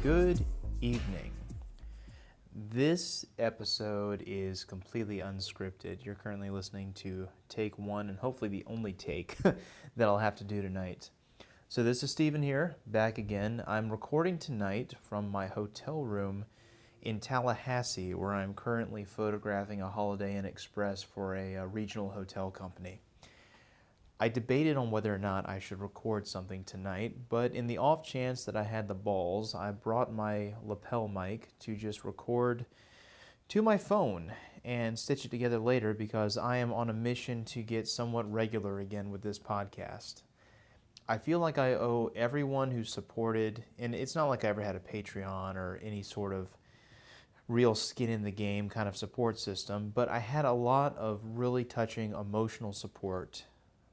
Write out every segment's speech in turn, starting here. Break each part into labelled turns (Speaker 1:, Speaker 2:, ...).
Speaker 1: Good evening. This episode is completely unscripted. You're currently listening to take one and hopefully the only take that I'll have to do tonight. So this is Steven here, back again. I'm recording tonight from my hotel room in Tallahassee, where I'm currently photographing a Holiday Inn Express for a regional hotel company. I debated on whether or not I should record something tonight, but in the off chance that I had the balls, I brought my lapel mic to just record to my phone and stitch it together later because I am on a mission to get somewhat regular again with this podcast. I feel like I owe everyone who supported, and it's not like I ever had a Patreon or any sort of real skin in the game kind of support system, but I had a lot of really touching emotional support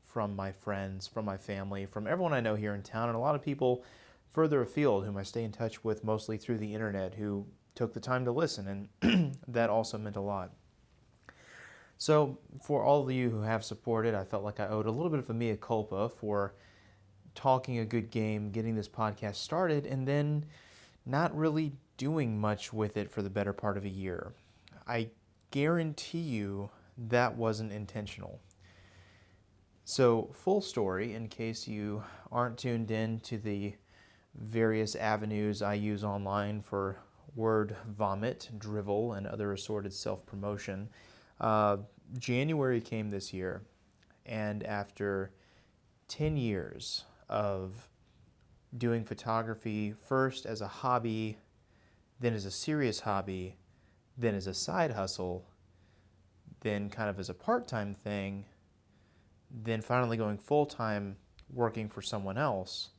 Speaker 1: from my friends, from my family, from everyone I know here in town, and a lot of people further afield whom I stay in touch with mostly through the internet who took the time to listen, and that also meant a lot. So for all of you who have supported, I felt like I owed a little bit of a mea culpa for talking a good game, getting this podcast started, and then not really doing much with it for the better part of a year. I guarantee you that wasn't intentional. So, full story, in case you aren't tuned in to the various avenues I use online for word vomit, drivel, and other assorted self-promotion, January came this year, and after 10 years of doing photography, first as a hobby, then as a serious hobby, then as a side hustle, then kind of as a part-time thing, then finally going full-time working for someone else,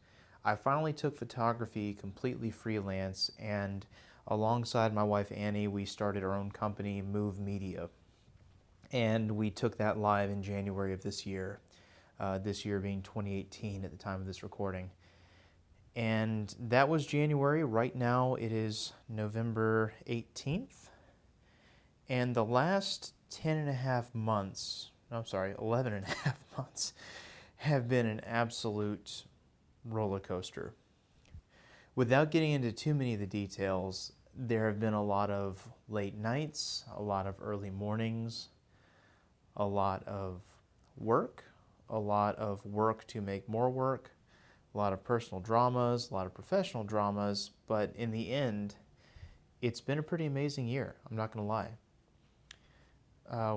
Speaker 1: I finally took photography completely freelance, and alongside my wife Annie, we started our own company, Move Media. And we took that live in January of this year being 2018 at the time of this recording. And that was January. Right now it is November 18th. And the last 11 and a half months have been an absolute roller coaster. Without getting into too many of the details, there have been a lot of late nights, a lot of early mornings, a lot of work to make more work, a lot of personal dramas, a lot of professional dramas, but in the end, it's been a pretty amazing year, I'm not going to lie.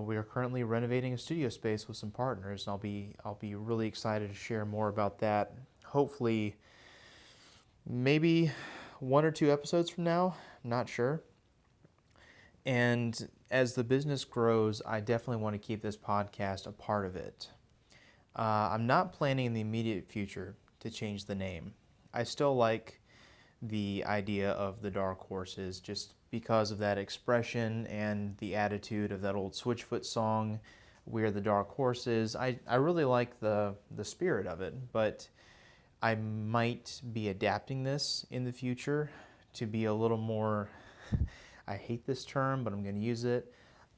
Speaker 1: We are currently renovating a studio space with some partners, and I'll be really excited to share more about that. Hopefully, maybe 1 or 2 episodes from now, I'm not sure. And as the business grows, I definitely want to keep this podcast a part of it. I'm not planning in the immediate future to change the name. I still like the idea of the Dark Horses just because of that expression and the attitude of that old Switchfoot song, "We're the Dark Horses." I really like the spirit of it, but I might be adapting this in the future to be a little more, I hate this term, but I'm going to use it,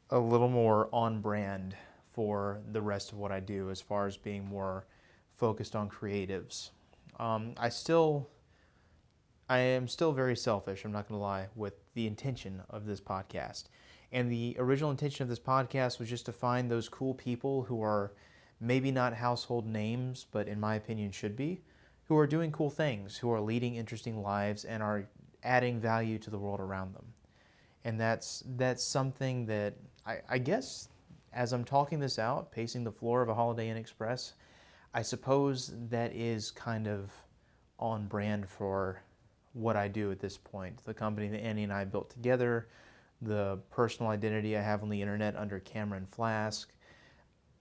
Speaker 1: a little more on brand for the rest of what I do as far as being more focused on creatives. I am still very selfish, I'm not going to lie, with the intention of this podcast. And the original intention of this podcast was just to find those cool people who are maybe not household names, but in my opinion should be, who are doing cool things, who are leading interesting lives, and are adding value to the world around them. And that's something that I guess as I'm talking this out, pacing the floor of a Holiday Inn Express, I suppose that is kind of on brand for what I do at this point. The company that Annie and I built together, the personal identity I have on the internet under Cameron Flask.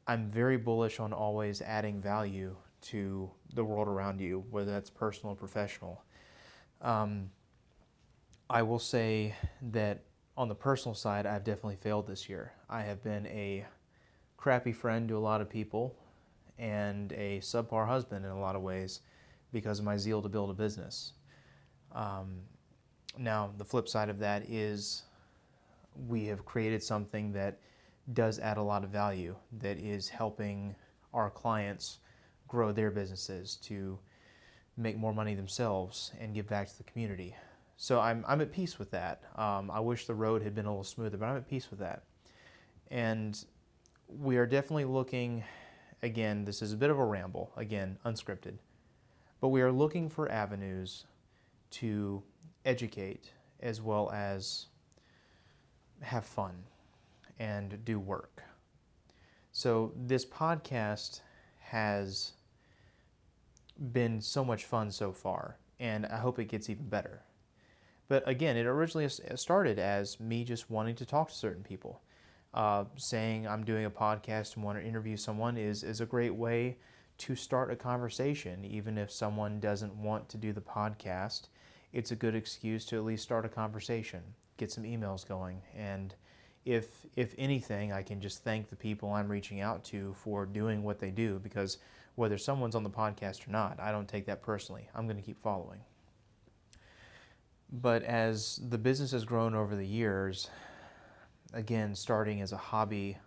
Speaker 1: I'm very bullish on always adding value to the world around you, whether that's personal or professional. I will say that on the personal side, I've definitely failed this year. I have been a crappy friend to a lot of people and a subpar husband in a lot of ways because of my zeal to build a business. Now, the flip side of that is we have created something that does add a lot of value, that is helping our clients grow their businesses to make more money themselves and give back to the community. So I'm at peace with that. I wish the road had been a little smoother, but I'm at peace with that. And we are definitely looking, again, this is a bit of a ramble, again, unscripted, but we are looking for avenues to educate as well as have fun and do work. So this podcast has been so much fun so far, and I hope it gets even better. But again, it originally started as me just wanting to talk to certain people. Saying I'm doing a podcast and want to interview someone is a great way to start a conversation. Even if someone doesn't want to do the podcast, it's a good excuse to at least start a conversation, get some emails going, and if anything, I can just thank the people I'm reaching out to for doing what they do, because whether someone's on the podcast or not, I don't take that personally. I'm going to keep following. But as the business has grown over the years, again, starting as a hobby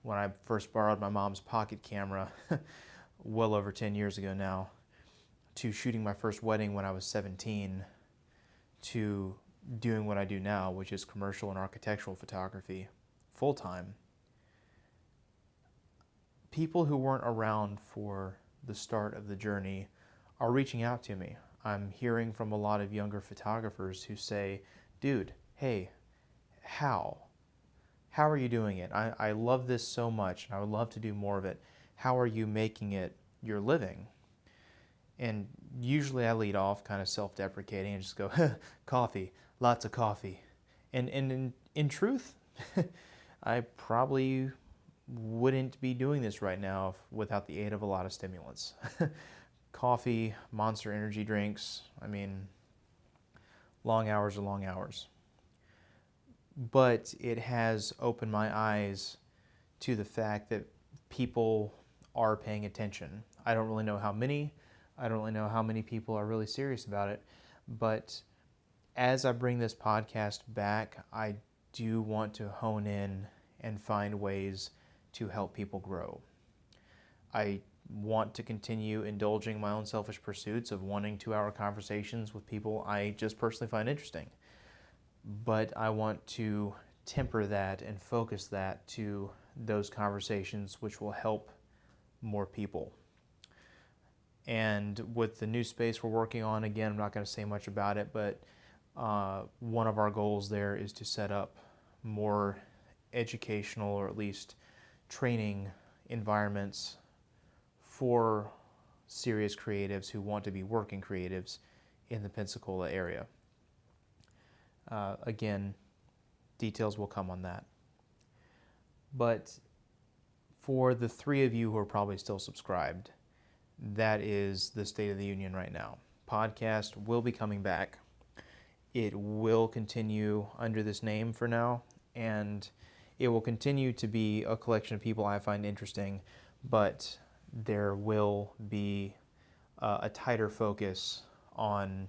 Speaker 1: when I first borrowed my mom's pocket camera well over 10 years ago now, to shooting my first wedding when I was 17, to doing what I do now, which is commercial and architectural photography full-time. People who weren't around for the start of the journey are reaching out to me. I'm hearing from a lot of younger photographers who say, dude, hey, how are you doing it? I love this so much and I would love to do more of it. How are you making it your living? And usually I lead off kind of self-deprecating and just go, coffee, lots of coffee. And in truth, I probably wouldn't be doing this right now without the aid of a lot of stimulants. Coffee, Monster energy drinks, I mean, long hours are long hours. But it has opened my eyes to the fact that people are paying attention. I don't really know how many. I don't really know how many people are really serious about it. But as I bring this podcast back, I do want to hone in and find ways to help people grow. I want to continue indulging my own selfish pursuits of wanting 2-hour conversations with people I just personally find interesting. But I want to temper that and focus that to those conversations which will help more people. And with the new space we're working on, again, I'm not going to say much about it, but one of our goals there is to set up more educational, or at least training environments for serious creatives who want to be working creatives in the Pensacola area. Again, details will come on that. But for the 3 of you who are probably still subscribed, that is the state of the union right now. Podcast will be coming back. It will continue under this name for now, and it will continue to be a collection of people I find interesting, but there will be a tighter focus on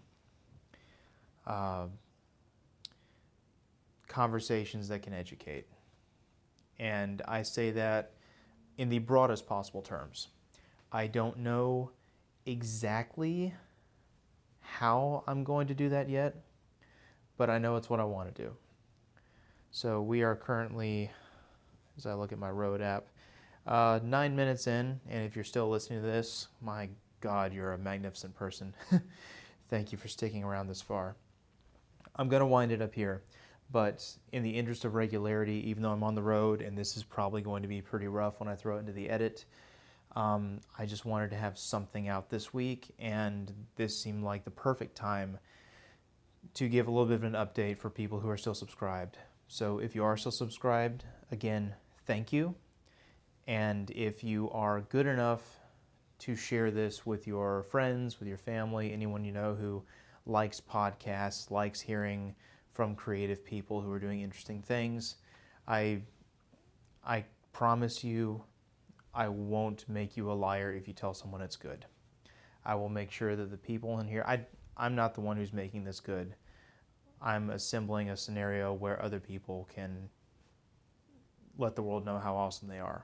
Speaker 1: conversations that can educate. And I say that in the broadest possible terms. I don't know exactly how I'm going to do that yet, but I know it's what I want to do. So we are currently, as I look at my road app, 9 minutes in, and if you're still listening to this, my God, you're a magnificent person. Thank you for sticking around this far. I'm going to wind it up here, but in the interest of regularity, even though I'm on the road, and this is probably going to be pretty rough when I throw it into the edit, I just wanted to have something out this week, and this seemed like the perfect time to give a little bit of an update for people who are still subscribed. So if you are still subscribed, again, thank you. And if you are good enough to share this with your friends, with your family, anyone you know who likes podcasts, likes hearing from creative people who are doing interesting things, I promise you, I won't make you a liar if you tell someone it's good. I will make sure that the people in here, I'm not the one who's making this good. I'm assembling a scenario where other people can let the world know how awesome they are.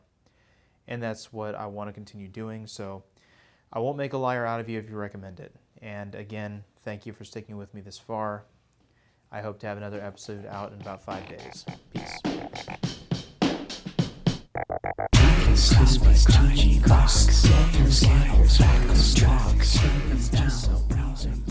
Speaker 1: And that's what I want to continue doing. So I won't make a liar out of you if you recommend it. And again, thank you for sticking with me this far. I hope to have another episode out in about 5 days. Peace. Crying, box, sliders, back of drugs, just so browsing.